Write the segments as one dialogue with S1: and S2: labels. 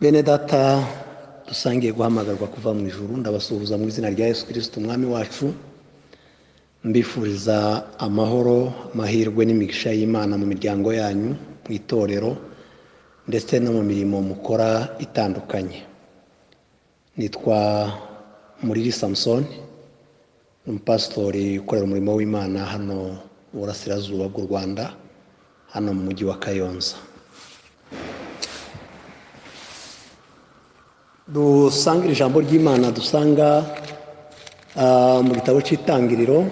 S1: Bene data dusangiye guhamagarwa kuva mu ijuru, ndabasuhuza mu izina rya Yesu Kristo umwami wacu. Mbifuriza amahoro, amahirwe n'imigisha y'Imana mu miryango yanyu, mu itorero ndetse no mu mirimo mukora itandukanye. Nitwa Muriri Samson, umupasitori ukorera umurimo w'Imana hano mu burasirazuba bw'u Rwanda, hano mu mujyi wa Kayonza. Dusangira ijambo ry'Imana dusanga mu gitabo cy'Itangiriro,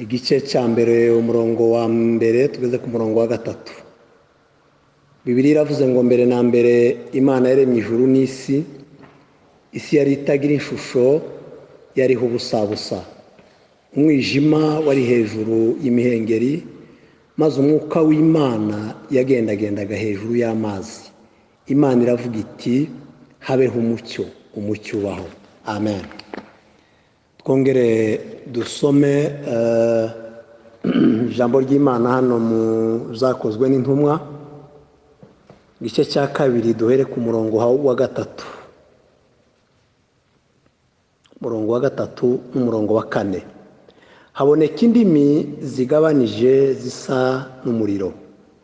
S1: igice cya mbere umurongo wa mbere tugeze ku murongo wa 3. Bibiliya iravuze ngo mbere na mbere Imana yaremye ijuru n'isi, isi yari itagira ishusho, yariho ubusabusa, umwijima wari hejuru y'imihengeri, maze umwuka w'Imana yagendagendaga hejuru y'amazi. Imana iravuga iti habeho umucyo, umucyo ubaho. Amen. Twongere dusome ijambo ry'Imana hano mu zakozwe n'intumwa, igice cya 2 duhere ku murongo wa 3, umurongo wa 3 n'umurongo wa 4. Haboneka indimi zigabanije zisa n'umuriro,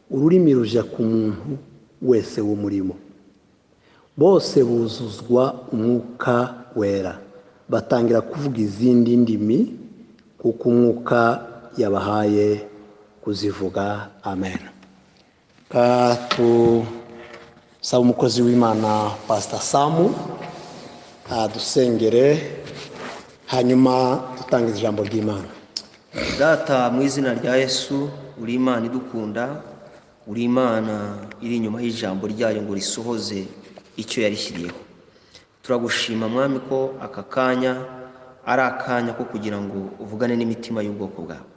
S1: ururimi ruja ku muntu wese w'umurimo. Bose buzuzwa umwuka wera, batangira kuvuga izindi ndimi kuko umwuka yabahaye kuzivuga. Amen. Saba umukozi w'Imana Pastor Samu dusengere, hanyuma dutangiza ijambo ry'Imana.
S2: Data, mu izina rya Yesu, uri Imana idukunda, uri Imana iri inyuma y'ijambo ryayo ngo risohoze icyo yarishyiriyeho. Turagushima mwami ko aka kanya ari akanya ko kugira ngo uvugane n'imitima y'ubwoko bwawe.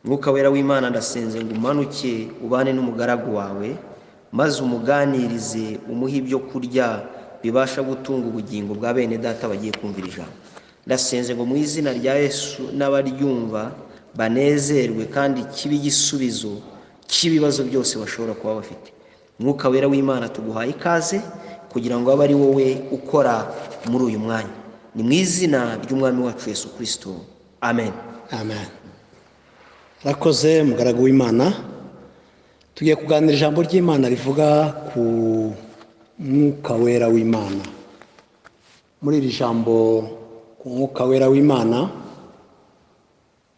S2: Mwuka wera w'Imana, ndasenze ngo umanuke ubane n'umugaragu wawe, maze umuganirize, umuhe ibyo kurya bibasha gutunga ubugingo bwa bene data bagiye kumvira ijambo. Ndasenze ngo mu izina rya Yesu n'abaryumva banezerwe kandi kibe igisubizo cy'ibibazo byose bashobora kuba bafite. Mwuka wera w'Imana, tuguhaye ikaze kugira ngo abe ari wowe ukora muri uyu mwanya. Ni mu izina ry'umwami wacu Yesu Kristo. Amen.
S1: Amen. Rakoze mugaragu w'Imana. Tugiye kuganira ijambo ry'Imana rivuga ku mwuka wera w'Imana. Muri iri jambo ku mwuka wera w'Imana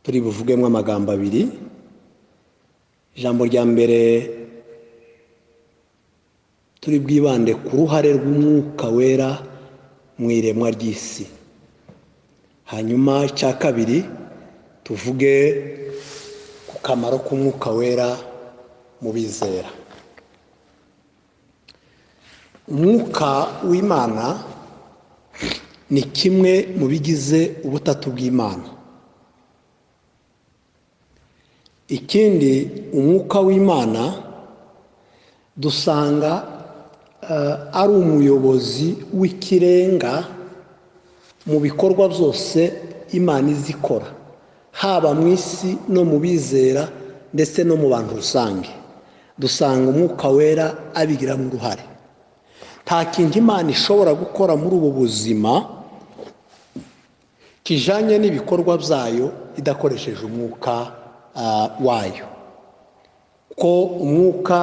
S1: turi buvugemo amagambo abiri. Ijambo rya mbere turi bwibande ku ruhare rw'umwuka wera mu iremwa ry'isi. Hanyuma icya kabiri tuvuge ku kamaro k'umwuka wera mu bizera. Umwuka w'Imana ni kimwe mu bigize ubutatu bw'Imana. Ikindi, umwuka w'Imana dusanga ari umuyobozi w'ikirenga mu bikorwa byose Imana izikora, haba mu isi no mu bizera ndetse no mu bantu rusange. Dusanga umwuka wera abigiramo uruhare. Nta kintu Imana ishobora gukora muri ubu buzima kijanye n'ibikorwa byayo idakoresheje umwuka wayo. Ko umwuka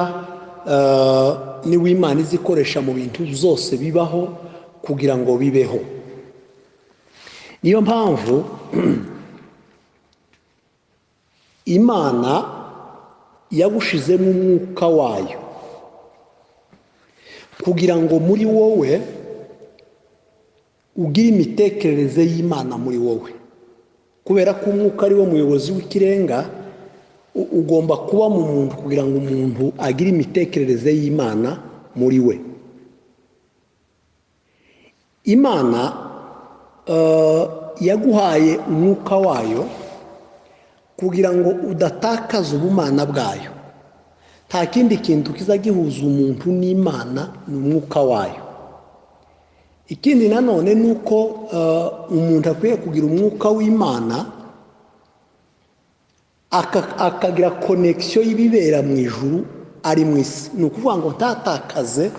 S1: ni w'Imana izikoresha mu bintu byose bibaho kugira ngo bibeho. Niyo mpamvu Imana yagushizemo umwuka wayo kugira ngo muri wowe ugire imitekerereze y'Imana muri wowe. Kubera ko umwuka ari wo muyobozi w'ikirenga, ugomba kuba mu muntu kugira ngo umuntu agire imitekerereze y'Imana muri we. Imana yaguhaye umwuka wayo kugira ngo udatakaza ubumana bwayo. Nta kindi kintu kiza gihuza umuntu n'Imana ni umwuka wayo. Ikindi nanone ni uko umuntu akwiye kugira umwuka w'Imana akagira connection y'ibibera mu ijuru ari mu isi. Ni ukuvuga ngo ntatakaze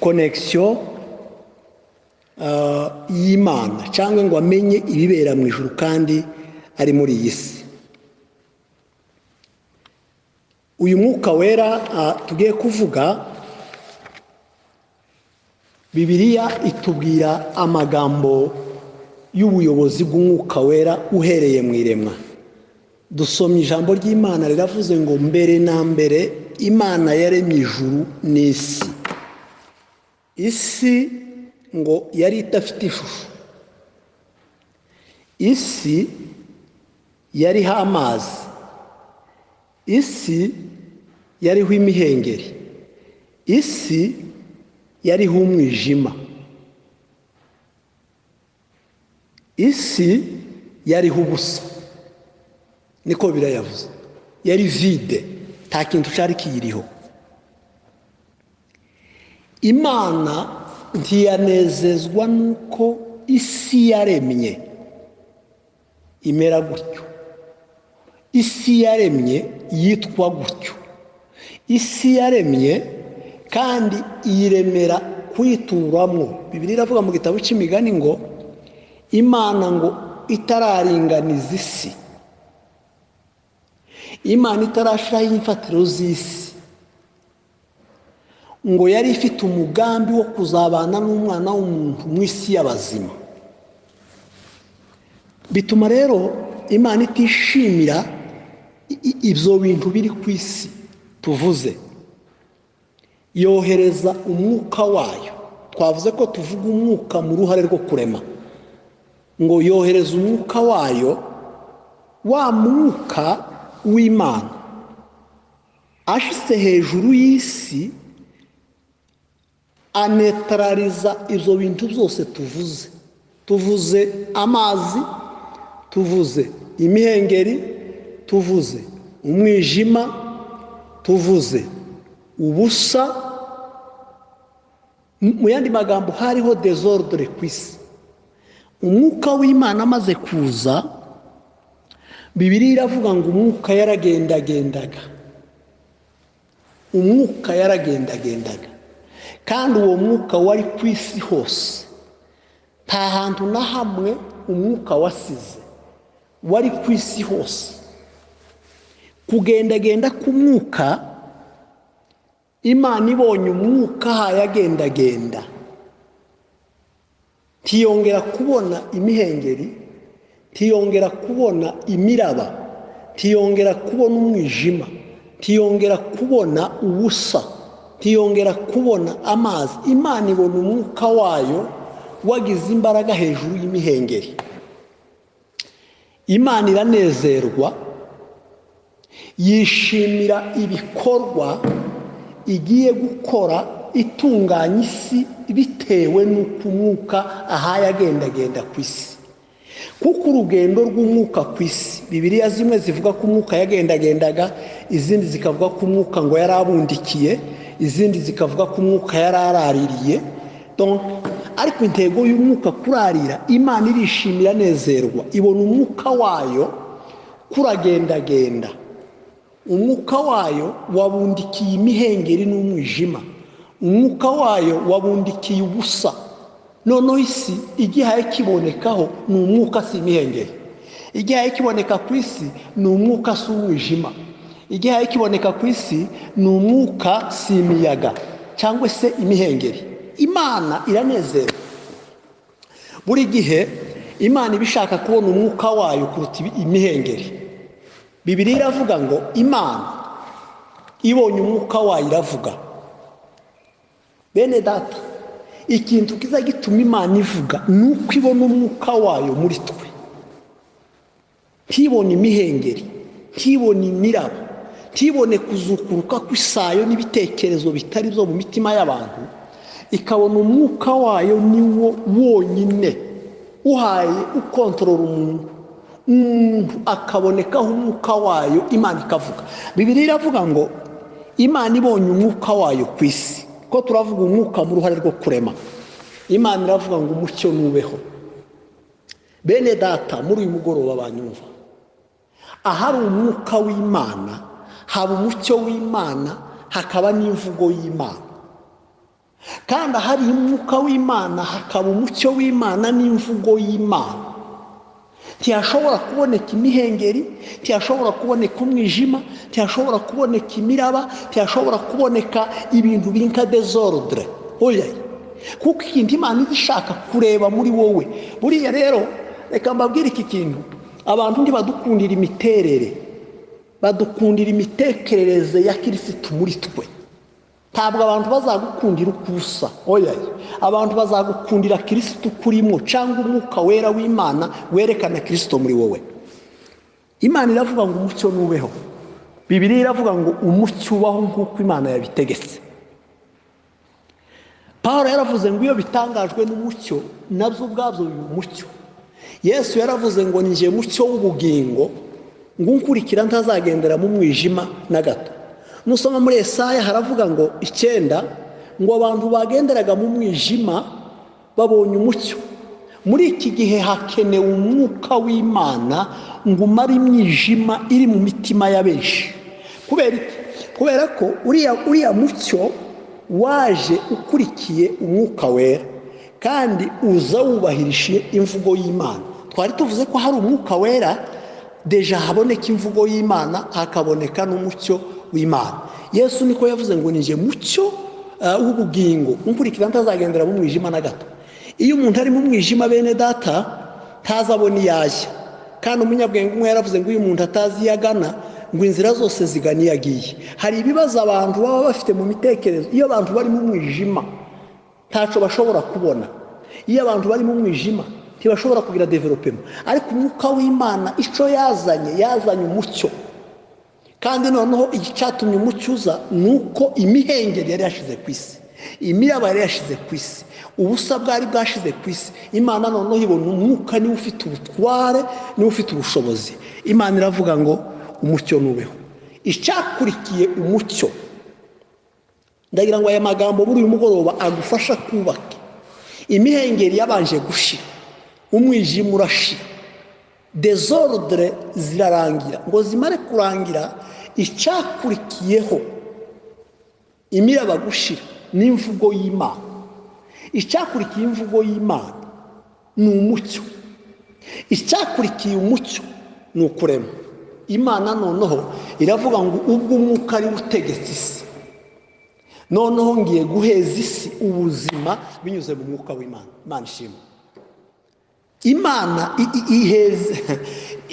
S1: connection y'Imana cyangwa ngo amenye ibibera mu ijuru kandi ari muri iyi si. Uyu mwuka wera tugiye kuvuga, Bibiliya itubwira amagambo y'ubuyobozi bw'umwuka wera uhereye mu iremwa. Dusomye ijambo ry'Imana riravuze ngo mbere na mbere Imana yaremye ijuru n'isi. Isi ngo yari idafite ishusho. Isi yariho amazi. Isi yariho imihengeri. Isi yariho umwijima. Isi yariho ubusa. Niko birayavuze. Yari vide, nta kintu cyari kiyiriho. Imana ntiyanezezwa nuko isi yaremye imera gutyo. Isi yaremye yitwa gutyo. Isi yaremye kandi iyiremera kuyituramo. Bibiliya iravuga mu gitabo cy'imigani ngo Imana ngo itararinganiza isi, Imana itarashiraho imfatiro z'isi, ngo yari ifite umugambi wo kuzabana n'umwana w'umuntu mu isi y'abazima. Bituma rero Imana itishimira ibyo bintu biri ku isi tuvuze. Yohereza umwuka wayo. Twavuze ko tuvuga umwuka mu ruhare rwo kurema. Ngo yohereza umwuka wayo, wa mwuka w'Imana ashyize hejuru y'isi, anetraliza ibyo bintu byose tuvuze. Tuvuze amazi, tuvuze imihengeri, tuvuze umwijima, tuvuze ubusa. Mu yandi magambo hariho desordre ku isi. Umwuka w'Imana amaze kuza, Bibiliya iravuga ngo umwuka yaragendagendaga. Umwuka yaragendagendaga. Kandi uwo mwuka wari ku isi hose. Nta hantu na hamwe umwuka wasize. Wari ku isi hose. Kugendagenda k'umwuka, Imana ibonye umwuka hayagendagenda, ntiyongera kubona imihengeri, ntiyongera kubona imiraba, ntiyongera kubona umwijima, ntiyongera kubona ubusa, ntiyongera kubona amazi. Imana ibona umwuka wayo wagize imbaraga hejuru y'imihengeri. Imana iranezerwa, yishimira ibikorwa igiye gukora itunganya isi bitewe n'uko umwuka ahaye agendagenda ku isi. Kuko urugendo rw'umwuka ku isi, Bibiliya zimwe zivuga ko umwuka yagendagendaga, izindi zikavuga ko umwuka ngo yarabundikiye, izindi zikavuga ko umwuka yararaririye. Ariko intego y'umwuka kurarira, Imana irishimira, nezerwa, ibona umwuka wayo kuragendagenda. Umwuka wayo wabundikiye imihengeri n'umwijima. Umwuka wayo wabundikiye ubusa. Noneho isi igihaye kibonekaho ni umwuka, si imihengeri. Igihaye kiboneka ku isi ni umwuka, si umwijima. Igihaye kiboneka ku isi ni umwuka, si imiyaga cyangwa se imihengeri. Imana iranezerwa. Buri gihe Imana ibishaka kubona umwuka wayo kuruta imihengeri. Bibiliya iravuga ngo Imana ibonye umwuka wayo iravuga. Bene data, ikintu kiza gituma Imana ivuga nuko ibona umwuka wayo muri twe. Ntibone imihengeri, ntibone imiraba, ntibone kuzukuruka kw'isayo n'ibitekerezo bitari byo mu mitima y'abantu. Ikabona umwuka wayo niwo wonyine uhaye ukontorora umuntu. Umuntu akabonekaho umwuka wayo, Imana ikavuga. Bibiliya iravuga ngo Imana ibonye umwuka wayo ku isi. Ko turavuga umwuka mu ruhare rwo kurema. Imana iravuga ngo umucyo nubeho. Bene data, muri uyu mugoroba banyumva, ahari umwuka w'Imana haba umucyo w'Imana, hakaba n'imvugo y'Imana. kandi ahari umwuka w'Imana hakaba umucyo w'Imana n'imvugo y'Imana. Ntihashobora kuboneka imihengeri, ntihashobora kuboneka umwijima, ntihashobora kuboneka imiraba, ntihashobora kuboneka ibintu binka desordre. Oya, kuko ikintu Imana ishaka kureba muri wowe. Buriya rero reka mbabwire iki kintu, abantu ntibadukundira imiterere, badukundira imitekerereze ya Kristo muri twe. Ntabwo abantu bazagukundira ukusa. Oya, abantu bazagukundira Kristo kurimo, cyangwa umwuka wera w'Imana werekana Kristo muri wowe. Imana iravuga ngo umucyo nubeho. Bibiliya iravuga ngo umucyo ubaho nk'uko Imana yabitegetse. Pawulo yaravuze ngo iyo bitangajwe n'umucyo nabyo ubwabyo biba umucyo. Yesu yaravuze ngo njye mucyo w'ubugingo, ngo unkurikira ntazagendera mu mwijima na gato. Nusoma muri Yesaya haravuga ngo 9 ngo abantu bagenderaga mu mwijima babonye umucyo. Muri iki gihe hakenewe umwuka w'Imana ngo umare imyijima iri mu mitima ya benshi. Kubera ko uriya mucyo waje ukurikiye umwuka wera, kandi uza wubahirishije imvugo y'Imana. Twari tuvuze ko hari umwuka wera, deja haboneka imvugo y'Imana, hakaboneka n'umucyo w'Imana. Yesu niko yavuze ngo nije mucyo w'ubugingo, unkurikira ntazagendera mu mwijima na gato. Iyo umuntu ari mu mwijima, bene data, ntazabona iyajya. Kandi umunyabwenge umwe yaravuze ngo iyo umuntu atazi iyagana, ngo inzira zose zigana iyo agiye. Hari ibibazo abantu baba bafite mu mitekerereze. Iyo abantu bari mu mwijima ntaco bashobora kubona. Iyo abantu bari mu mwijima ntibashobora kugira development. Ariko umwuka w'Imana ico yazanye umucyo. Kandi noneho icyatumye umucyo uza nuko imihengeri yari yashize ku isi, imiraba yari yashize ku isi, ubusa bwari bwashize ku isi. Imana noneho ibona umwuka niwe ufite ubutware, niwe ufite ubushobozi. Imana iravuga ngo umucyo nubeho. Icyakurikiye umucyo, ndagira ngo aya magambo muri uyu mugoroba agufasha kubaka. Imihengeri yabanje gushira, umwijima urashira, desordre zirarangira. Ngo zimare kurangira, icyakurikiyeho imiraba gushira n'imvugo y'Imana. Icyakurikiye imvugo y'Imana ni umucyo. Icyakurikiye umucyo ni ukurema. Imana noneho iravuga ngo ubwo umwuka ari utegetse isi, noneho ngiye guheza isi ubuzima binyuze mu mwuka w'Imana. Imana ishimwe. Imana iheze.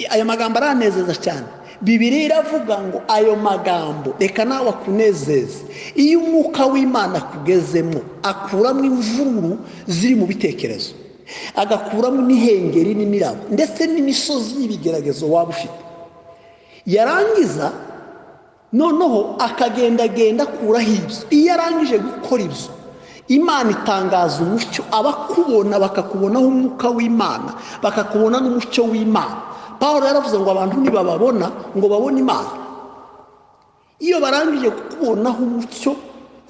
S1: Aya magambo aranezeza cyane. Bibiliya iravuga ngo ayo magambo reka nawe akunezeze. Iyo umwuka w'Imana akugezemo, akuramo imvururu ziri mu bitekerezo, agakuramo imihengeri n'imiraba ndetse n'imisozi y'ibigeragezo waba ufite. Yarangiza noneho akagendagenda akuraho ibyo. Iyo arangije gukora ibyo, Imana itangaza umucyo. Abakubona bakakubonaho umwuka w'Imana, bakakubona n'umucyo w'Imana. Pawulo yaravuze ngo abantu ntibababona ngo babone Imana. Iyo barangije kukubonaho umucyo,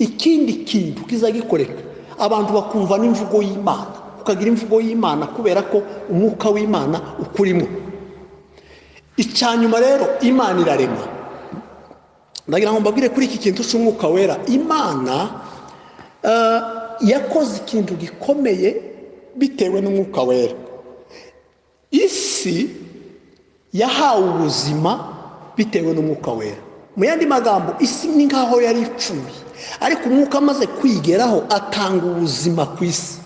S1: ikindi kintu kizagikoreka, abantu bakumva n'imvugo y'Imana, ukagira imvugo y'Imana kubera ko umwuka w'Imana ukurimo. Icyanyuma rero, Imana irarema. Ndagira ngo mbabwire kuri iki kintu cy'umwuka wera. Imana yakoze ikintu gikomeye bitewe n'umwuka wera. Isi yahawe ubuzima bitewe n'umwuka wera. Mu yandi magambo, isi ni nkaho yari ipfuye, ariko umwuka amaze kwigeraho atanga ubuzima ku isi.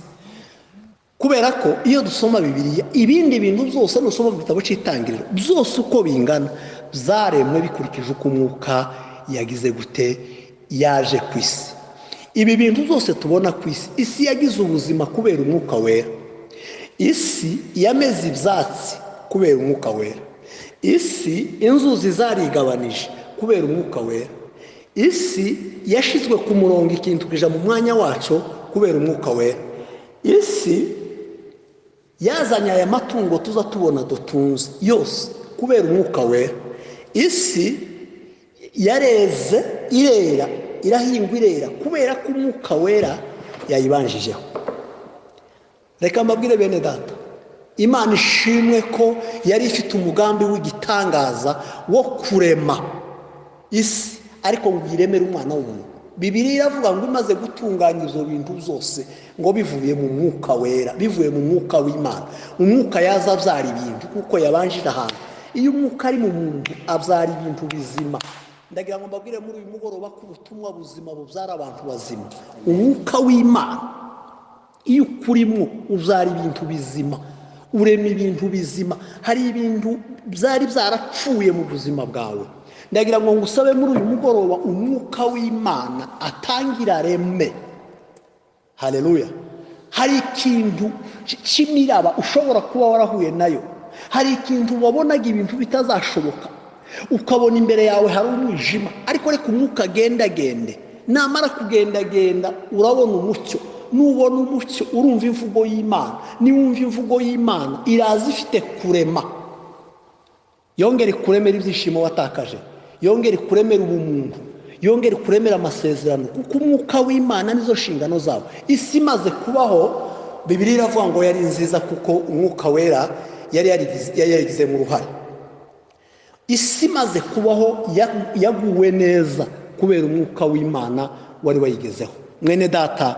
S1: Kubera ko iyo dusoma Bibiliya, ibindi bintu byose dusoma mu gitabo cy'Itangiriro, byose uko bingana zaremwe bikurikije uko umwuka yagize gute yaje ku isi. Ibi bintu byose tubona ku isi, isi yagize ubuzima kubera umwuka wera. Isi yameze ibyatsi kubera umwuka wera. Isi inzuzi zarigabanije kubera umwuka wera. Isi yashizwe ku murongo ikintu kija mu mwanya wacu kubera umwuka wera. Isi yazanye aya matungo tuza tubona dutunze yose kubera umwuka wera. Isi yareze irera, irahingwa irera kubera ko umwuka wera yayibanjijeho. Reka mbabwire bene data, Imana ishimwe ko yari ifite umugambi w'igitangaza wo kurema isi, ariko ngo iremere umwana w'umuntu. Bibiliya iravuga ngo imaze gutunganya ibyo bintu byose ngo bivuye mu mwuka wera, bivuye mu mwuka w'Imana. Umwuka yaza abyara ibintu kuko yabanjije ahantu. Iyo umwuka ari mu muntu abyara ibintu bizima. Ndagira ngo mbabwire muri uyu mugoroba ko ubutumwa buzima bubyara abantu bazima. Umwuka w'Imana iyo ukurimo ubyara ibintu bizima, urema ibintu bizima. Hari ibintu byari byarapfuye mu buzima bwawe. Ndagira ngo ngusabe muri uyu mugoroba umwuka w'Imana atangira reme. Haleluya. Hari ikintu cy'imiraba ushobora kuba warahuye nayo. Hari ikintu wabonaga ibintu bitazashoboka, ukabona imbere yawe hari umwijima, ariko reka umwuka agendagende. Namara kugendagenda urabona umucyo. Nubona umucyo urumva imvugo y'Imana. Niwumva imvugo y'Imana iraza ifite kurema. Yongera kuremera ibyishimo watakaje, yongera kuremera ubumuntu, yongera kuremera amasezerano, kuko umwuka w'Imana nizo nshingano zawo. Isi imaze kubaho, Bibiliya iravuga ngo yari nziza kuko umwuka wera yari yarigize mu ruhare. Isi imaze kubaho yaguwe neza kubera umwuka w'Imana wari wayigezeho. Mwene data,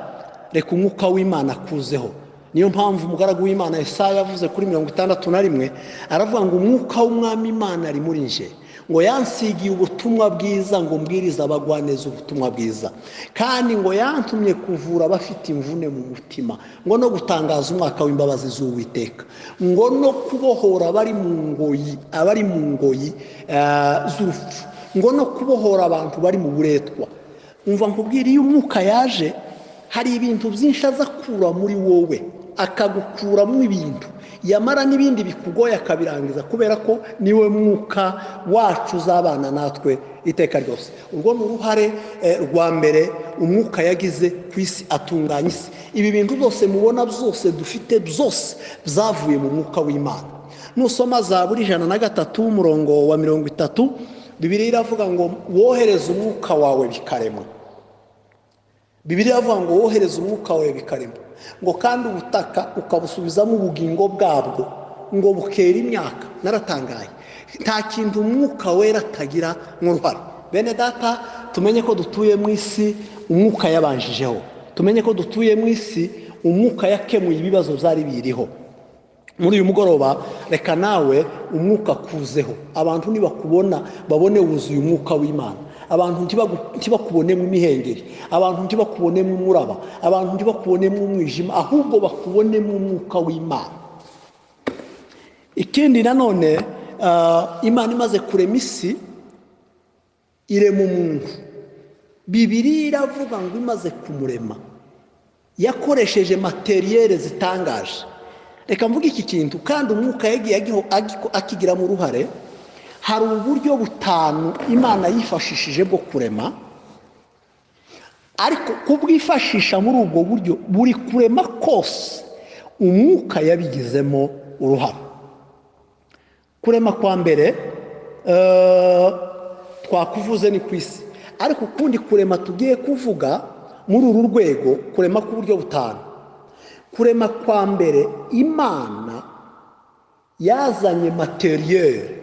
S1: reka umwuka w'Imana akuzeho. Niyo mpamvu umugaragu w'Imana Yesaya yavuze kuri 61 aravuga ngo umwuka w'Umwami Imana ari muri nje, ngo yansigiye ubutumwa bwiza ngo mbwiriza abagwaneza ubutumwa bwiza, kandi ngo yantumye kuvura abafite imvune mu mutima, ngo no gutangaza umwaka w'imbabazi z'Uwiteka, ngo no kubohora abari mu ngoyi z'urupfu, ngo no kubohora abantu bari mu buretwa. Umva nkubwira, iyo umwuka yaje hari ibintu byinshi azakura muri wowe, akagukuramo ibintu, yamara n'ibindi bikugoye akabirangiza, kubera ko niwe mwuka wacu uzabana natwe iteka ryose. Urwo ni uruhare rwa mbere umwuka yagize ku isi, atunganya isi. Ibi bintu byose mubona byose dufite byose byavuye mu mwuka w'Imana. Nusoma Zaburi 103 umurongo wa 30, Bibiliya iravuga ngo wohereze umwuka wawe bikaremwa. Bibiliya iravuga ngo wohereze umwuka wawe bikaremwa, ngo kandi ubutaka ukabusubizamo ubugingo bwabwo, ngo bukera imyaka. Naratangaye, nta kintu umwuka wera atagira nk'uruhare. Bene data, tumenye ko dutuye mu isi umwuka yabanjijeho. Tumenye ko dutuye mu isi umwuka yakemuye ibibazo byari biriho. Muri uyu mugoroba reka nawe umwuka kuzeho. Abantu nibakubona babone wuzuye umwuka w'Imana. Abantu ntibakubonemo imihengeri, abantu ntibakubonemo umuraba, abantu ntibakubonemo umwijima, ahubwo bakubonemo umwuka w'Imana. Ikindi nanone, Imana imaze kurema isi irema umuntu. Bibiliya iravuga ngo imaze kumurema yakoresheje materiyere zitangaje. Reka mvuga iki kintu, kandi umwuka yagiye akigira mu ruhare. Hari uburyo butanu Imana yifashishije bwo kurema, ariko kubwifashisha muri ubwo buryo buri kurema kose umwuka yabigizemo uruhare. Kurema kwa mbere twakuvuze ni ku isi, ariko ukundi kurema tugiye kuvuga muri uru rwego, kurema ku buryo butanu. Kurema kwa mbere Imana yazanye materiyere,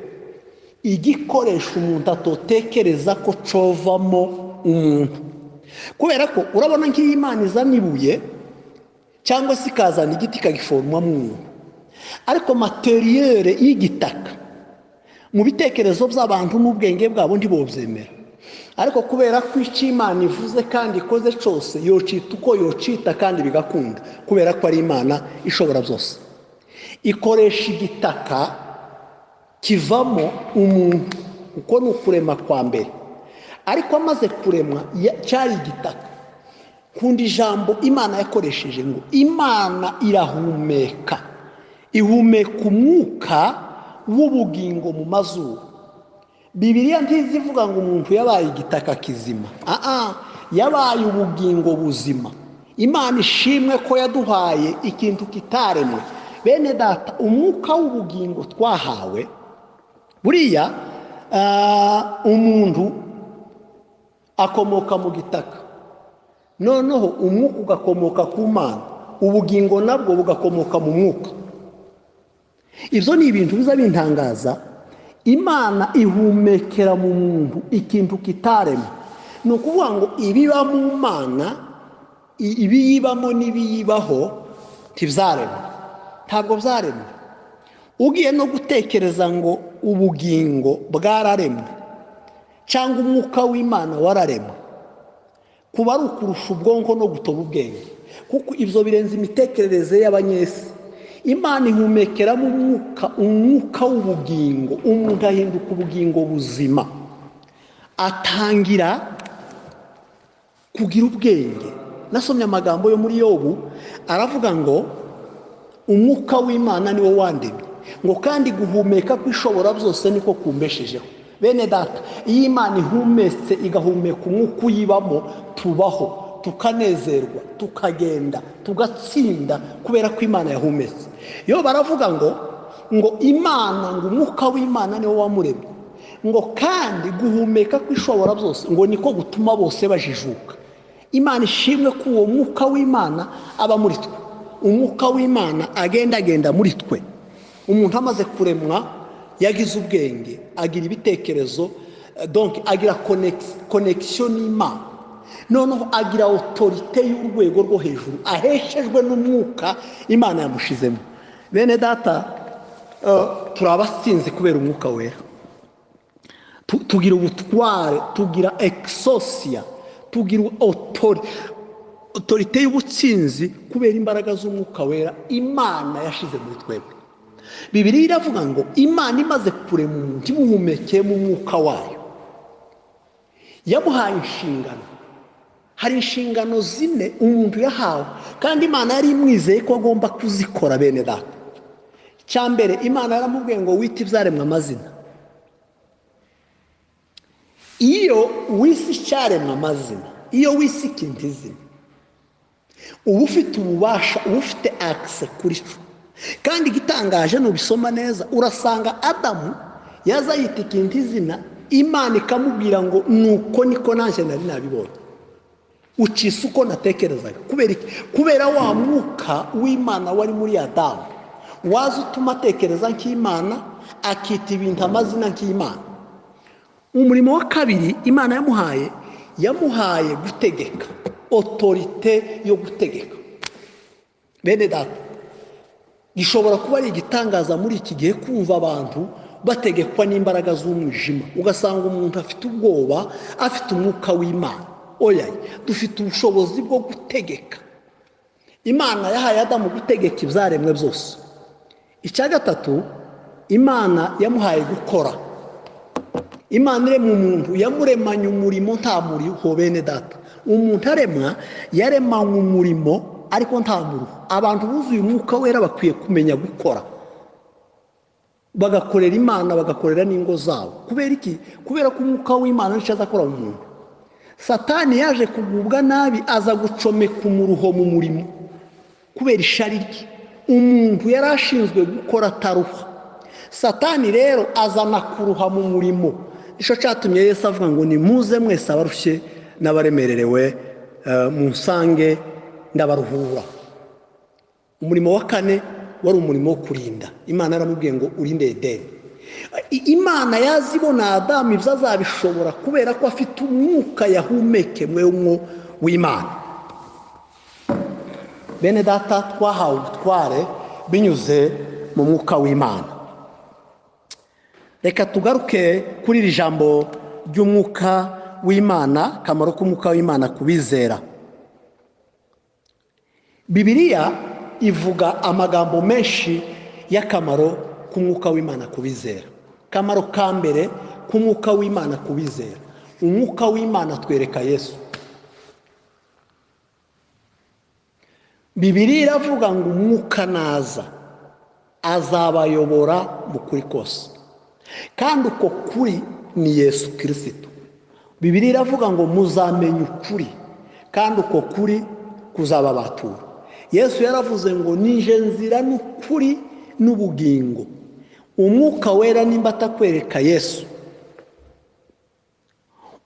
S1: igikoresha umuntu atotekereza ko covamo umuntu. Kubera ko urabona nk'iyo Imana izana ibuye cyangwa se ikazana igiti ikagiformamo umuntu, ariko materiyere y'igitaka mu bitekerezo by'abantu n'ubwenge bwabo ntibobyemera. Ariko kubera ko icyo Imana ivuze kandi ikoze cyose yocita uko yocita kandi bigakunda, kubera ko ari Imana ishobora byose. Ikoresha igitaka kivamo umuntu, uko ni ukurema kwa mbere. Ariko amaze kuremwa cyari igitaka. Kundi ijambo Imana yakoresheje ngo Imana irahumeka, ihumeka umwuka w'ubugingo mu mazuru. Bibiliya ntizivuga ngo umuntu yabaye igitaka kizima, yabaye ubugingo buzima. Imana ishimwe ko yaduhaye ikintu kitaremwe. Bene data, umwuka w'ubugingo twahawe, buriya umuntu akomoka mu gitaka, noneho umwuka ugakomoka ku Mana, ubugingo nabwo bugakomoka mu mwuka. Ibyo ni ibintu biza bintangaza. Imana ihumekera mu muntu ikintu kitaremwe. ni ukuvuga ngo ibiba mu mana, ibiyibamo n'ibiyibaho ntibyaremwe, ntabwo byaremwe. ugiye no gutekereza ngo ubugingo bwararemwe cyangwa umwuka w'Imana wararemwe, kuba ari ukurusha ubwonko no gutoba ubwenge, kuko ibyo birenze imitekerereze y'abanyesi. Imana ihumekeramo umwuka w'ubugingo, umuntu ahinduka ubugingo buzima, atangira kugira ubwenge. Nasomye amagambo yo muri Yobu, aravuga ngo umwuka w'Imana niwo wandemye, ngo kandi guhumeka kw'ishobora byose niko kumbeshejeho. Bene data, iyo Imana ihumetse igahumeka umwuka uyibamo, tubaho, tukanezerwa, tukagenda, tugatsinda, kubera ko Imana yahumetse. Yo baravuga ngo Imana, ngo umwuka w'Imana niwo wamuremye, ngo kandi guhumeka kw'ishobora byose ngo niko gutuma bose bajijuka. Imana ishimwe ko uwo mwuka w'Imana aba muri twe. Umwuka w'Imana agenda muri twe. Umuntu amaze kuremwa yagize ubwenge, agira ibitekerezo, donc agira connection n'Imana, noneho agira autorité y'urwego rwo hejuru, aheshejwe n'umwuka Imana yamushizemo. Bene data, turabasinze kubera umwuka wera. Tugira ubutware, tugira exousia, tugira autorité y'ubutsinzi kubera imbaraga z'umwuka wera Imana yashize muri twebwe. Bibiliya iravuga ngo Imana imaze kurema umuntu, imuhumekeye mu mwuka wayo, yamuhaye inshingano. Hari inshingano zine umuntu yahawe, kandi Imana yari imwizeye ko agomba kuzikora. Bene data, cya mbere Imana yaramubwiye ngo wite ibyaremwe amazina. Iyo wise icyaremwe amazina, iyo wise ikintu izina, uba ufite ububasha, uba ufite access kuri cyo. Kandi igitangaje nubisoma neza, urasanga Adamu yaza yita ikintu izina, Imana ikamubwira ngo nuko niko nanjye nari nabibonye, ucisa uko natekerezaga. Kubera iki? Kubera wa mwuka w'Imana wari muri Adamu waza utuma atekereza nk'Imana, akita ibintu amazina nk'Imana. Umurimo wa kabiri Imana yamuhaye gutegeka, autorité yo gutegeka. Bene data, gishobora kuba ari igitangaza muri iki gihe kumva abantu bategekwa n'imbaraga z'umwijima, ugasanga umuntu afite ubwoba, afite umwuka w'Imana. Oya, dufite ubushobozi bwo gutegeka. Imana yahaye Adamu gutegeka ibyaremwe byose. Icya gatatu, Imana yamuhaye gukora. Imana irema umuntu, yamuremanye umurimo nta muriho. Bene data, umuntu aremwa yaremanywe umurimo ariko nta muriho. Abantu buzuye umwuka wera bakwiye kumenya gukora, bagakorera Imana, bagakorera n'ingo zabo. Kubera iki? Kubera ko umwuka w'Imana nicyo azakora mu muntu. Satani yaje kugubwa nabi, aza gucomeka umuruho mu murimo kubera ishari rye. Umuntu yari ashinzwe gukora ataruha. Satani rero azana kuruha mu murimo. Nicyo cyatumye Yesu avuga ngo nimuze mwese abarushye n'abaremererewe, munsange ndabaruhura. Umurimo wa kane wari umurimo wo kurinda. Imana yaramubwiye ngo urinde Edeni. Imana yazibona Adamu ibyo azabishobora kubera ko afite umwuka yahumekemwemo w'Imana. Bene data, twahawe ubutware binyuze mu mwuka w'Imana. Reka tugaruke kuri iri jambo ry'umwuka w'Imana, akamaro k'umwuka w'Imana ku bizera. Bibiliya ivuga amagambo menshi y'akamaro k'umwuka w'Imana ku bizera. Akamaro ka mbere k'umwuka w'Imana ku bizera, umwuka w'Imana atwereka Yesu. Bibiliya iravuga ngo umwuka naza azabayobora mu kuri kose, kandi uko kuri ni Yesu Kristo. Bibiliya iravuga ngo muzamenye ukuri, kandi uko kuri kuzababatura. Yesu yaravuze ngo nije nzira n'ukuri n'ubugingo. Umwuka wera nimba atakwereka Yesu,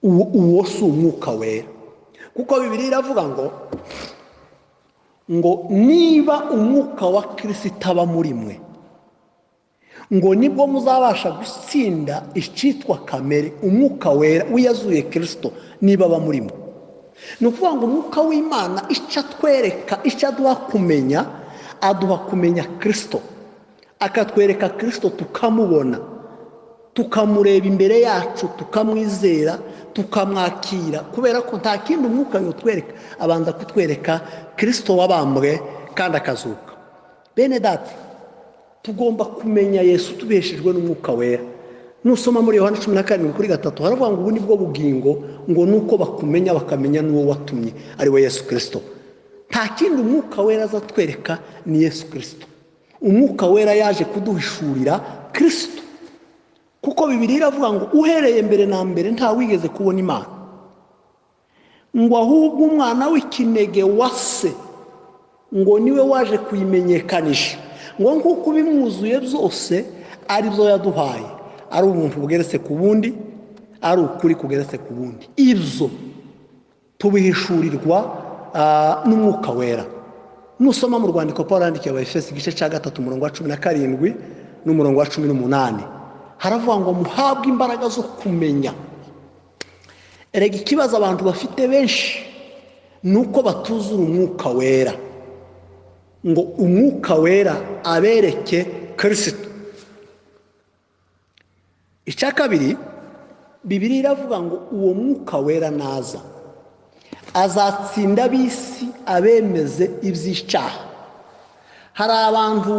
S1: uwo si umwuka wera. Kuko Bibiliya iravuga ngo niba umwuka wa Kristo aba muri mwe, ngo nibwo muzabasha gutsinda icyitwa kamere, umwuka wera uyazuye Kristo niba aba murimo. Ni ukuvuga ngo umwuka w'Imana icyo atwereka, icyo aduha kumenya, aduha kumenya Kristo, akatwereka Kristo tukamubona, tukamureba imbere yacu, tukamwizera, tukamwakira, kubera ko nta kindi umwuka yotwereka, abanza kutwereka Kristo wabambwe kandi akazuka. Bene data, tugomba kumenya Yesu tubeshejwe n'umwuka wera. Nusoma muri Yohana 17:3 haravuga ngo ubu ni bwo bugingo, ngo nuko bakumenya bakamenya n'uwo watumye ari we Yesu Kristo. Nta kindi umwuka wera azatwereka, ni Yesu Kristo. Umwuka wera yaje kuduhishurira Kristo, kuko Bibiliya iravuga ngo uhereye mbere na mbere nta wigeze kubona Imana, ngo ahubwo umwana w'ikinege wa se ngo niwe waje kuyimenyekanisha, ngo nkuko bimwuzuye byose ari byo yaduhaye, ari ubuntu bugeretse ku bundi, ari ukuri kugeretse ku bundi. Ibyo tubihishurirwa n'umwuka wera. Nusoma mu rwandiko Pawulo yandikiye Abefeso igice cya 3:17 n'umurongo wa 18 haravuga ngo muhabwe imbaraga zo kumenya. Erega ikibazo abantu bafite benshi nuko batuzura umwuka wera, ngo umwuka wera abereke Kristo. Icya kabiri, Bibiliya iravuga ngo uwo mwuka wera naza azatsinda ab'isi abemeze iby'icyaha. Hari abantu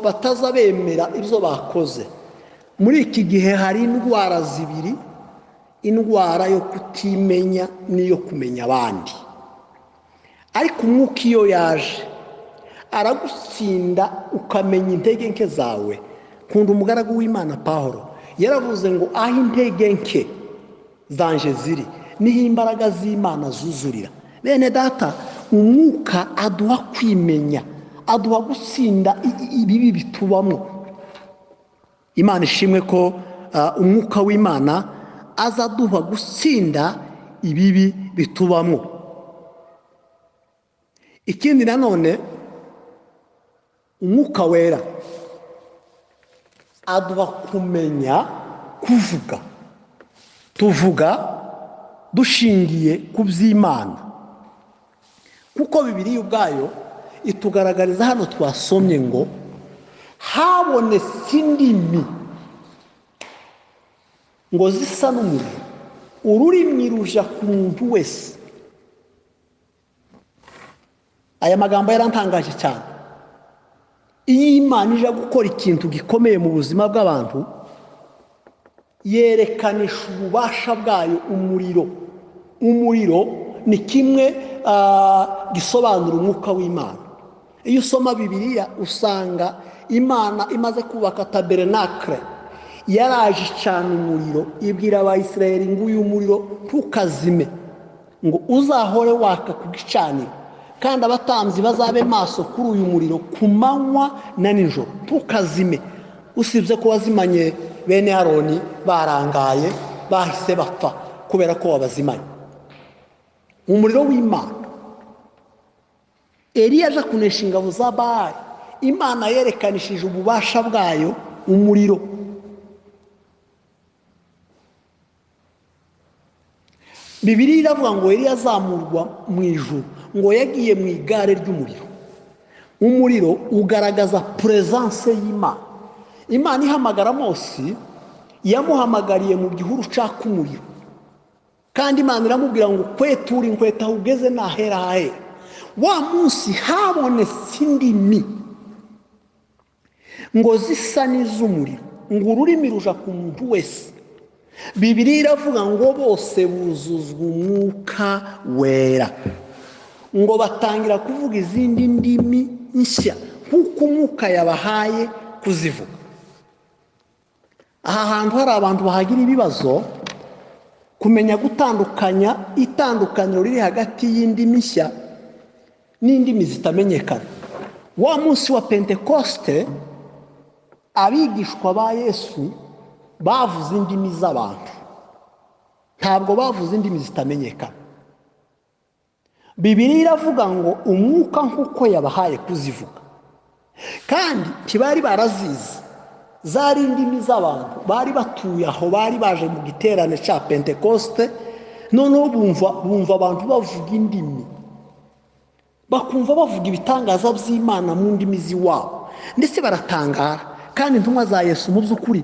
S1: batazabemera ibyo bakoze. Muri iki gihe hari indwara zibiri, indwara yo kutimenya n'iyo kumenya abandi. Ariko umwuka iyo yaje aragutsinda ukamenya intege nke zawe. Kunda umugaragu w'Imana Pawulo yaravuze ngo aho intege nke zanje ziri niho imbaraga z'Imana zuzurira. Bene data, umwuka aduha kwimenya, aduha gutsinda ibibi bitubamo. Imana ishimwe ko umwuka w'Imana azaduha gutsinda ibibi bitubamo. Ikindi nanone, umwuka wera aduha kumenya kuvuga. Tuvuga dushingiye ku by'Imana, kuko Bibiliya ubwayo itugaragariza, hano twasomye ngo habonetse indimi ngo zisa n'umuriro, ururimi ruja ku muntu wese. Aya magambo yarantangaje cyane. Iyo Imana ije gukora ikintu gikomeye mu buzima bw'abantu, yerekanisha ububasha bwayo umuriro. Umuriro ni kimwe gisobanura umwuka w'Imana. Iyo usoma Bibiliya usanga Imana imaze kubaka tabernacle, yaraje cyane umuriro, ibwira Abayisiraheli ngo uyu muriro ntukazime, ngo uzahore waka ku gicaniro, kandi abatambyi bazabe maso kuri uyu muriro ku manywa na nijoro, ntukazime. Usibye ko wazimanye bene Aroni barangaye, bahise bapfa kubera ko wabazimanye. Umuriro w'Imana. Eliya aje kunesha ingabo za Baali, Imana yerekanishije ububasha bwayo umuriro. Bibiliya iravuga ngo Eliya azamurwa mu ijuru, ngo yagiye mu igare ry'umuriro. Umuriro ugaragaza presence y'Imana. Imana ihamagara Mose, yamuhamagariye mu gihuru caka umuriro, kandi Imana iramubwira ngo kwetura inkweta ugeze nahera hahera. Wa munsi habonetse indimi ngo zisa n'iz'umuriro, ngo ururimi ruja ku muntu wese. Bibiliya iravuga ngo bose buzuzwa umwuka wera, ngo batangira kuvuga izindi ndimi nshya nk'uko umwuka yabahaye kuzivuga. Aha hantu hari abantu bahagira ibibazo kumenya gutandukanya itandukaniro riri hagati y'indimi nshya n'indimi zitamenyekana. Wa munsi wa Pentekoste abigishwa ba Yesu bavuze indimi z'abantu, ntabwo bavuze indimi zitamenyekana. Bibiliya iravuga ngo umwuka nk'uko yabahaye kuzivuga, kandi ntibari barazizi. zari indimi z'abantu bari batuye aho, bari baje mu giterane cya pentekoste. Noneho bumva abantu bavuga indimi, bakumva bavuga ibitangaza by'Imana mu ndimi z'iwabo, ndetse baratangara. Kandi intumwa za Yesu mu by'ukuri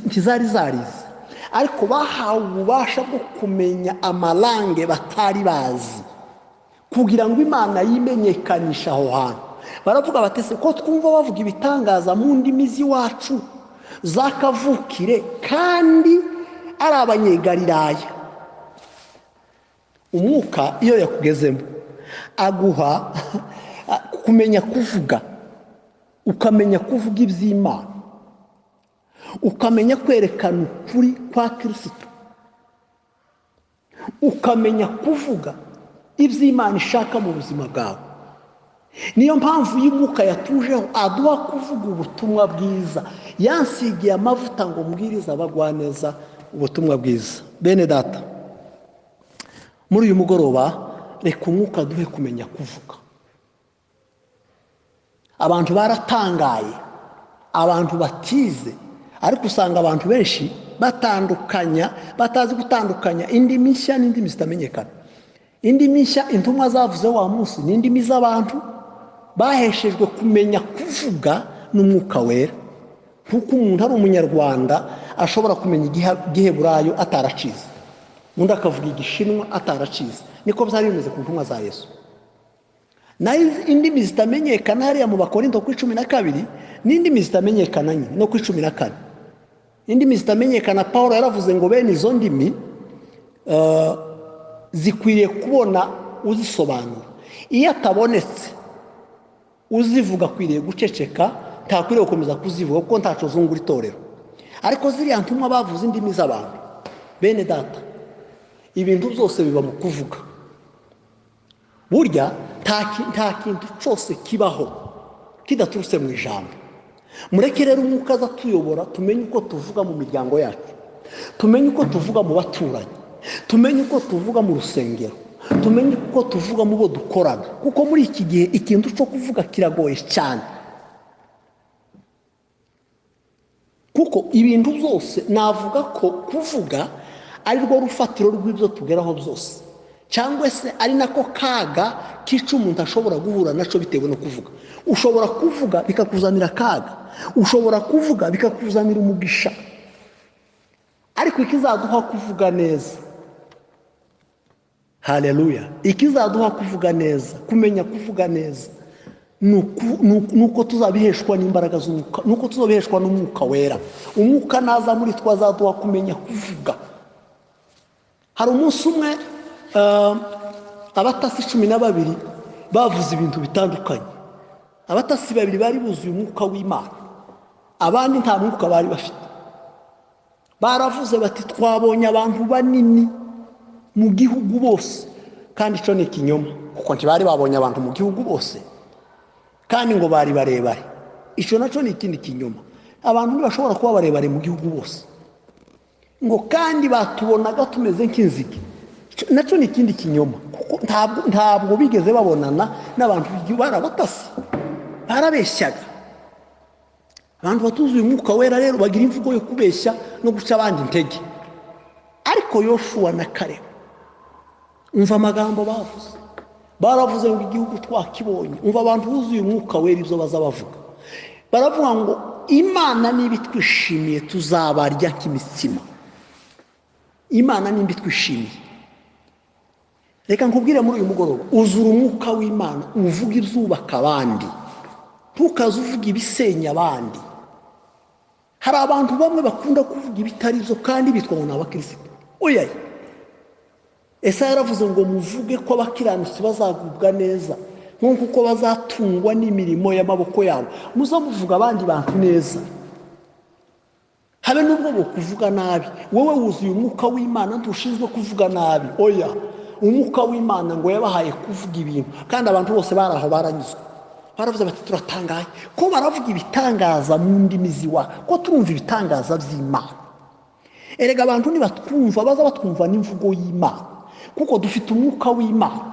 S1: ntizari zarize, ariko bahawe ububasha bwo kumenya amalange batari bazi, kugira ngo Imana yimenyekanishe aho hantu. Baravuga batese ko twumva bavuga ibitangaza mu ndimi z'iwacu zakavukire, kandi ari abanyegalilaya. Umwuka iyo yakugezemo aguha kumenya kuvuga, ukamenya kuvuga iby'Imana, ukamenya kwerekana ukuri kwa Kristo, ukamenya kuvuga iby'Imana ishaka mu buzima bwawe. Niyo mpamvu y'umwuka yatujeho aduha kuvuga ubutumwa bwiza. Yansigiye amavuta ngo mbwirize abagwaneza ubutumwa bwiza. Bene data, muri uyu mugoroba reka umwuka duhe kumenya kuvuga. Abantu baratangaye, abantu batize, ariko usanga abantu benshi batazi gutandukanya indimi nshya n'indimi zitamenyekana. Indimi nshya intumwa zavuze wa munsi ni indimi z'abantu baheshejwe kumenya kuvuga n'umwuka wera. Kuko umuntu ari umunyarwanda ashobora kumenya igiheburayo ataracize, undi akavuga igishinwa ataracize. Niko byari bimeze ku ntumwa za Yesu. Naho indimi zitamenyekana hariya mu Bakorinto ku 12 n'indimi zitamenyekana nyine no ku 14. Indimi zitamenyekana Paulo yaravuze ngo bene izo ndimi zikwiriye kubona uzisobanura. Iyo atabonetse uzivuga akwiriye guceceka, ntakwiriye gukomeza kuzivuga kuko ntaco zungura itorero. Ariko ziriya ntumwa bavuze indimi z'abantu. Bene data, ibintu byose biba mu kuvuga. Burya nta kintu cyose kibaho kidaturutse mu ijambo. Mureke rero umwuka aza tuyobora, tumenye uko tuvuga mu miryango yacu, tumenye uko tuvuga mu baturanyi, tumenye uko tuvuga mu rusengero, tumenye uko tuvuga mu bo dukorana. Kuko muri iki gihe ikintu cyo kuvuga kiragoye cyane. Kuko ibintu byose navuga ko kuvuga ari rwo rufatiro rw'ibyo tugeraho byose, cyangwa se ari nako kaga kica umuntu ashobora guhura naco bitewe no kuvuga. Ushobora kuvuga bikakuzanira kaga, ushobora kuvuga bikakuzanira umugisha. Ariko ikizaduha kuvuga neza, haleluya, ikizaduha kuvuga neza, kumenya kuvuga neza, nuko tuzabiheshwa n'imbaraga z'umwuka, nuko tuzabiheshwa n'umwuka wera. Umwuka naza muri twazaduha kumenya kuvuga. Hari umunsi umwe abatasi 12 bavuze ibintu bitandukanye. Abatasi 2 bari buzuye umwuka w'Imana, abandi nta mwuka bari bafite. Baravuze bati twabonye abantu banini mu gihugu bose, kandi ico ni ikinyoma, kuko ntibari babonye abantu mu gihugu bose, kandi ngo bari barebare. Ico naco ni ikindi kinyoma. Abantu ntibashobora kuba barebare mu gihugu bose, ngo kandi batubonaga tumeze nk'inzige. Naco ni ikindi kinyoma, kuko ntabwo bigeze babonana n'abantu barabatasi, barabeshyaga. Abantu batuzuye umwuka wera rero bagira imvugo yo kubeshya no guca abandi intege. Ariko Yoshua na Kalebu, umva amagambo bavuze. Baravuze ngo igihugu twakibonye. Umva abantu buzuye umwuka wera ibyo bazabavuga. Baravuga ngo Imana niba twishimiye tuzabarya nk'imitsima. Imana niba twishimiye. Reka nkubwire muri uyu mugoroba, uzura umwuka w'Imana, uvuga ibyubaka abandi, ntukaze uvuga ibisenya abandi. Hari abantu bamwe bakunda kuvuga ibitari byo kandi bitwa ngo n'abakristo. Oya, Esaya yaravuze ngo muvuge ko abakiranutsi bazagubwa neza, nk'uko bazatungwa n'imirimo y'amaboko yabo. Muzamuvuga abandi bantu neza, habe n'ubwo bo kuvuga nabi. Wowe wuzuye umwuka w'Imana ntushinzwe kuvuga nabi. Oya, umwuka w'Imana ngo yabahaye kuvuga ibintu, kandi abantu bose baraho baranyuzwe. Baravuze bati turatangaye ko baravuga ibitangaza mu ndimi ziwa, ko turumva ibitangaza by'Imana. Erega abantu nibatwumva baza batwumva n'imvugo y'Imana, kuko dufite umwuka w'Imana.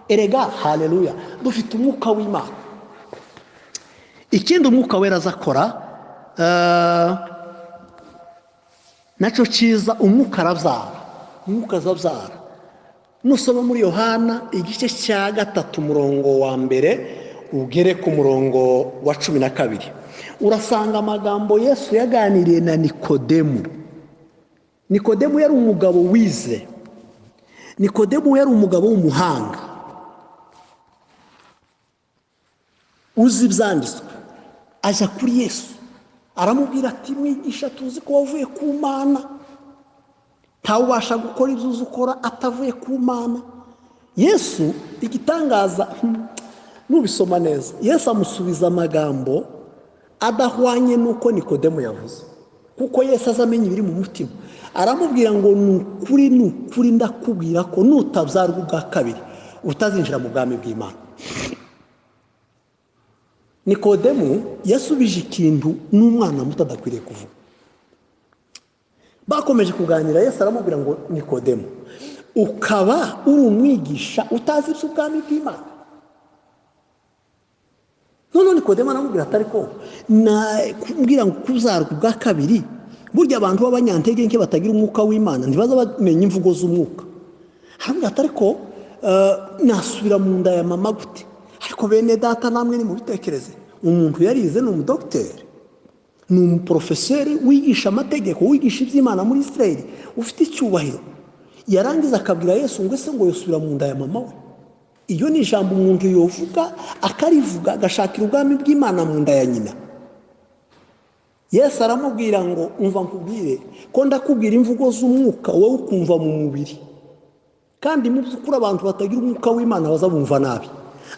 S1: Erega haleluya, dufite umwuka w'Imana. Ikindi umwuka wera azakora, nacyo cyiza umwuka arabyara, umwuka azabyara. Nusoma muri Yohana igice cya 3 umurongo wa mbere ugere ku murongo wa 12, urasanga amagambo Yesu yaganiriye na Nikodemu. Nikodemu yari umugabo wize, Nikodemu yari umugabo w'umuhanga uzi ibyanditswe. Aja kuri Yesu aramubwira ati, mwigisha, tuzi ko wavuye ku Mana, ntawe ubasha gukora ibyo uzi ukora atavuye ku Mana. Yesu igitangaza, nubisoma neza, Yesu amusubiza amagambo adahwanye nuko Nikodemu yavuze, kuko Yesu azamenya ibiri mu mutima. Aramubwira ngo nukuri ndakubwira ko nutabyarwa ubwa kabiri utazinjira mu bwami bw'Imana. Nikodemu yasubije ikintu n'umwana muto adakwiriye kuvuga. Bakomeje kuganira, Yesu aramubwira ngo, Nikodemu, ukaba uri umwigisha utazi iby'ubwami bw'Imana? None Nikodemu aramubwira ati, ariko nakubwira ngo kuzarwa ubwa kabiri, burya abantu b'abanyantege nke batagira umwuka w'Imana ntibaza bamenya imvugo z'umwuka. Aramubwira ati, ariko nasubira mu nda ya mama gute? Ariko bene data, namwe ni mubitekereze, umuntu yarize, ni umudokiteri, ni umuprofeseri wigisha amategeko, wigisha iby'Imana muri Israeli, ufite icyubahiro, yarangiza akabwira Yesu ngo ese ngo yosubira mu nda ya mama we? Iyo ni ijambo umuntu yovuga akarivuga agashakira ubwami bw'Imana mu nda ya nyina. Yesu aramubwira ngo, umva nkubwire ko ndakubwira imvugo z'umwuka, wowe ukumva mu mubiri, kandi mu by'ukuri abantu batagira umwuka w'Imana bazabumva nabi.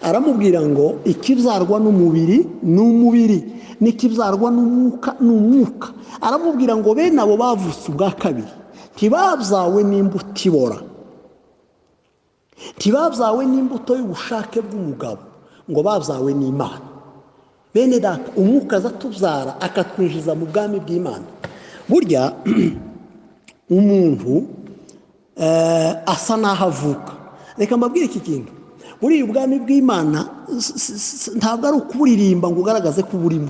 S1: Aramubwira ngo ikibyarwa n'umubiri ni umubiri, n'ikibyarwa n'umwuka ni umwuka. Aramubwira ngo bene abo bavutse ubwa kabiri ntibabyawe n'imbuto ibora, ntibabyawe n'imbuto y'ubushake bw'umugabo, ngo babyawe n'Imana. Bene data, umwuka azatubyara akatwinjiza mu bwami bw'Imana. Burya umuntu asa n'aho avuka. Reka mbabwire iki kintu, buriya ubwami bw'Imana ntabwo ari ukuburirimba ngo ugaragaze ko uburimo,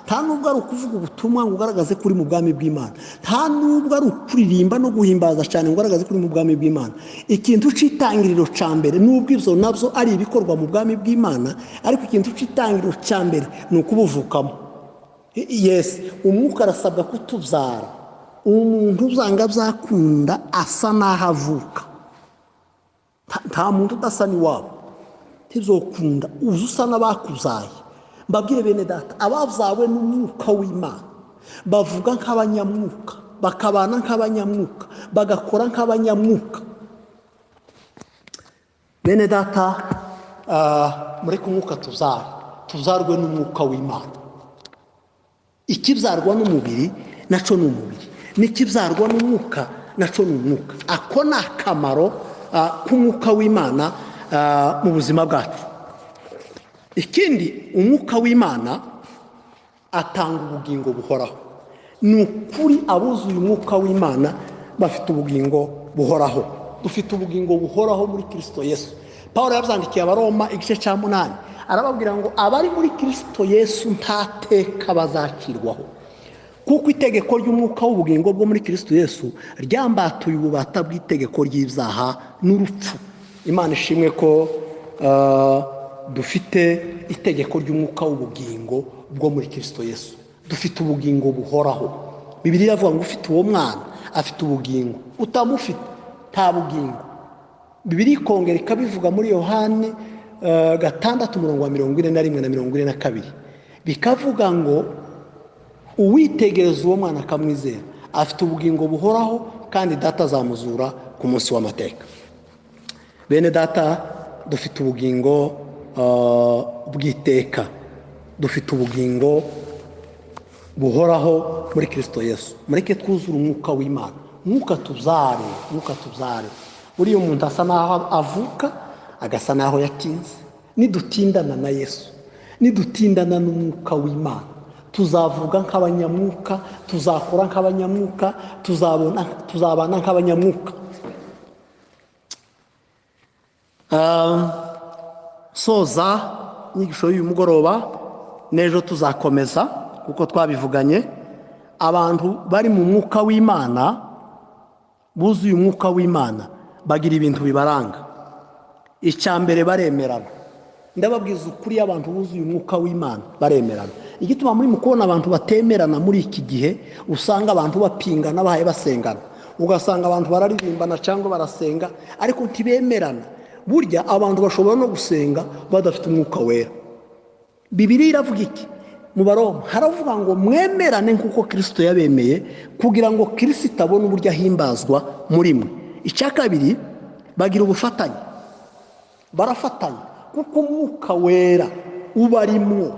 S1: nta nubwo ari ukuvuga ubutumwa ngo ugaragaze ko uri mu bwami bw'Imana, nta nubwo ari ukuririmba no guhimbaza cyane ngo ugaragaze ko uri mu bwami bw'Imana. Ikintu cy'itangiriro cya mbere, nubwo ibyo nabyo ari ibikorwa mu bwami bw'Imana, ariko ikintu cy'itangiriro cya mbere ni ukubuvukamo. Yes, umwuka arasabwa kutubyara. Umuntu uzanga byakunda asa n'aho avuka, nta muntu udasa n'iwabo, ntizokunda uzi usa n'abakuzaye. Mbabwire bene data, ababyawe n'umwuka w'Imana bavuga nk'abanyamwuka, bakabana nk'abanyamwuka, bagakora nk'abanyamwuka. Bene data, mureke umwuka tuzarwe n'umwuka w'Imana. Ikibyarwa n'umubiri nacyo ni umubiri, n'ikibyarwa n'umwuka nacyo ni umwuka. Ako ni akamaro k'umwuka w'Imana mu buzima bwacu. Ikindi, umwuka w'Imana atanga ubugingo buhoraho. Ni ukuri abuzuye umwuka w'Imana bafite ubugingo buhoraho. Dufite ubugingo buhoraho muri Kristo Yesu. Pawulo yabyandikiye Abaroma igice cya 8, arababwira ngo abari muri Kristo Yesu nta teka bazacirwaho, kuko itegeko ry'umwuka w'ubugingo bwo muri Kristo Yesu ryambatuye ububata bw'itegeko ry'ibyaha n'urupfu. Imana ishimwe ko dufite itegeko ry'umwuka w'ubugingo bwo muri Kristo Yesu. Dufite ubugingo buhoraho. Bibiliya ivuga ngo ufite uwo mwana afite ubugingo, utamufite nta bugingo. Bibiliya ikongera ikabivuga muri Yohane 6:41 na 42, bikavuga ngo uwitegereza uwo mwana akamwizera afite ubugingo buhoraho, kandi data azamuzura ku munsi w'amateka. Bene data, dufite ubugingo bw'iteka, dufite ubugingo buhoraho muri Kristo Yesu. Mureke twuzure umwuka w'Imana, umwuka tubyare. Buriya umuntu asa n'aho avuka, agasa n'aho yatinze. Nidutindana na Yesu, nidutindana n'umwuka w'Imana, tuzavuga nk'abanyamwuka, tuzakora nk'abanyamwuka, tuzabana nk'abanyamwuka. Soza inyigisho y'uyu mugoroba, n'ejo tuzakomeza kuko twabivuganye, abantu bari mu mwuka w'Imana, buzuye umwuka w'Imana, bagira ibintu bibaranga. Icya mbere baremerana. Ndababwiza ukuri, abantu buzuye umwuka w'Imana baremerana. Igituma muri mukubona abantu batemerana muri iki gihe, usanga abantu bapingana bahaye basengana, ugasanga abantu bararirimbana cyangwa barasenga ariko ntibemerana. Burya abantu bashobora no gusenga badafite umwuka wera. Bibiliya iravuga iki? Mu Baroma haravuga ngo mwemerane nk'uko Kristo yabemeye, kugira ngo Kristo abone uburyo ahimbazwa muri mwe. Icya kabiri, bagira ubufatanye, barafatanya kuko umwuka wera ubarimwo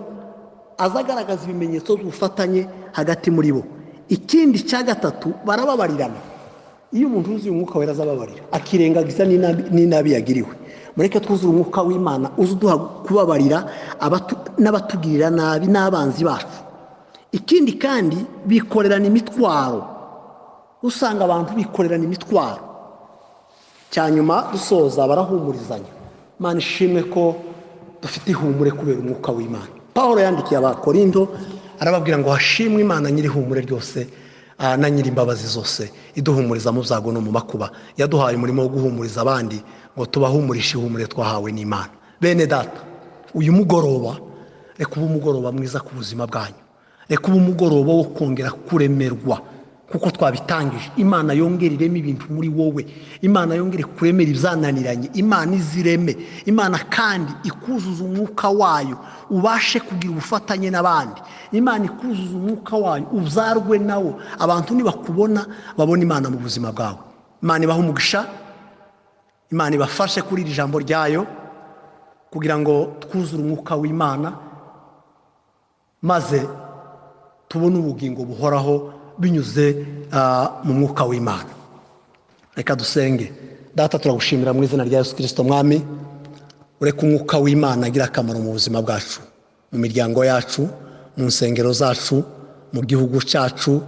S1: azagaragaza ibimenyetso by'ubufatanye hagati muri bo. Ikindi cya gatatu, barababarirana. Iyo umuntu uzuye umwuka wera azababarira, akirengagiza n'inabi yagiriwe. Mureke twuzure umwuka w'Imana uzuduha kubabarira n'abatugirira nabi n'abanzi bacu. Ikindi kandi, bikorerana imitwaro. Usanga abantu bikorerana imitwaro. Cyanyuma dusoza, barahumurizanya. Imana ishimwe ko dufite ihumure kubera umwuka w'Imana. Pawulo yandikiye Abakorinto arababwira ngo hashimwe Imana nyiri ihumure ryose na nyiri imbabazi zose, iduhumuriza mu byago no mu makuba. Yaduhaye umurimo wo guhumuriza abandi ngo tubahumurishe ihumure twahawe n'Imana. Bene data, uyu mugoroba reka ube umugoroba mwiza ku buzima bwanyu. Reka ube umugoroba wo kongera kuremerwa kuko twabitangije. Imana yongereremo ibintu muri wowe. Imana yongere kuremera ibyananiranye. Imana izireme. Imana kandi ikuzuza umwuka wayo ubashe kugira ubufatanye n'abandi. Imana ikuzuza umwuka wayo uzarwe nawo. Abantu nibakubona babona Imana mu buzima bwawe. Imana ibahe umugisha. Imana ibafashe kuri iri jambo ryayo kugira ngo twuzure umwuka w'Imana maze tubone ubugingo buhoraho binyuze mu mwuka w'Imana. Reka dusenge. Data, turagushimira mu izina rya Yesu Kristo Mwami. Ureke umwuka w'Imana agira akamaro mu buzima bwacu, mu miryango yacu, mu nsengero zacu, mu gihugu cyacu,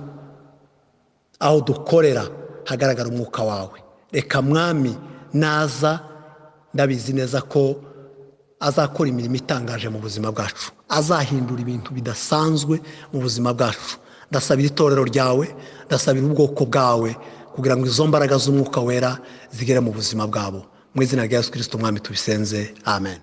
S1: aho dukorera hagaragara umwuka wawe. Reka Mwami naza, ndabizi neza ko azakora imirimo itangaje mu buzima bwacu, azahindura ibintu bidasanzwe mu buzima bwacu. Ndasabira itorero ryawe, ndasabira ubwoko bwawe kugira ngo izo mbaraga z'umwuka wera zigere mu buzima bwabo. Mu izina rya Yesu Kristo Mwami tubisenze, amen.